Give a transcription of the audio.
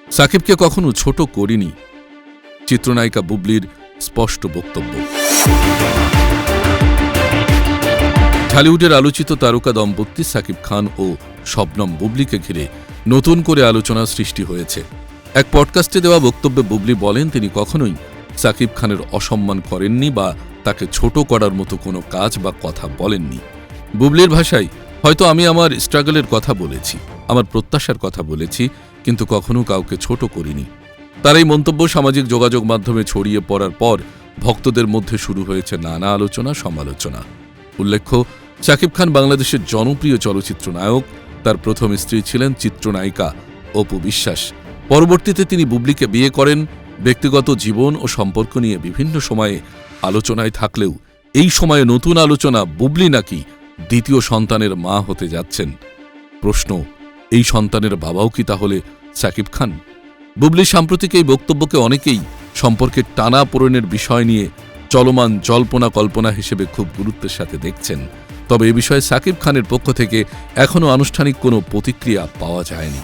সাকিবকে কখনো ছোট করিনি, চিত্রনায়িকা বুবলির স্পষ্ট বক্তব্য। ঢালিউডের আলোচিত তারকা দম্পতি সাকিব খান ও শবনম বুবলিকে ঘিরে নতুন করে আলোচনা সৃষ্টি হয়েছে। এক পডকাস্টে দেওয়া বক্তব্যে বুবলি বলেন, তিনি কখনোই সাকিব খানের অসম্মান করেননি বা তাকে ছোট করার মতো কোনো কাজ বা কথা বলেননি। বুবলির ভাষায়, হয়তো আমি আমার স্ট্রাগলের কথা বলেছি, আমার প্রত্যাশার কথা বলেছি, কিন্তু কখনো কাউকে ছোট করিনি। তার এই মন্তব্য সামাজিক যোগাযোগ মাধ্যমে ছড়িয়ে পড়ার পর ভক্তদের মধ্যে শুরু হয়েছে নানা আলোচনা সমালোচনা। উল্লেখ্য, সাকিব খান বাংলাদেশের জনপ্রিয় চলচ্চিত্র নায়ক। তার প্রথম স্ত্রী ছিলেন চিত্রনায়িকা অপু বিশ্বাস। পরবর্তীতে তিনি বুবলিকে বিয়ে করেন। ব্যক্তিগত জীবন ও সম্পর্ক নিয়ে বিভিন্ন সময়ে আলোচনায় থাকলেও এই সময়ে নতুন আলোচনা, বুবলি নাকি দ্বিতীয় সন্তানের মা হতে যাচ্ছেন। প্রশ্ন, এই সন্তানের বাবাও কি তাহলে সাকিব খান? বুবলির সাম্প্রতিক এই বক্তব্যকে অনেকেই সম্পর্কের টানাপোড়েনের বিষয় নিয়ে চলমান জল্পনা কল্পনা হিসেবে খুব গুরুত্বের সাথে দেখছেন। তবে এ বিষয়ে সাকিব খানের পক্ষ থেকে এখনও আনুষ্ঠানিক কোনো প্রতিক্রিয়া পাওয়া যায়নি।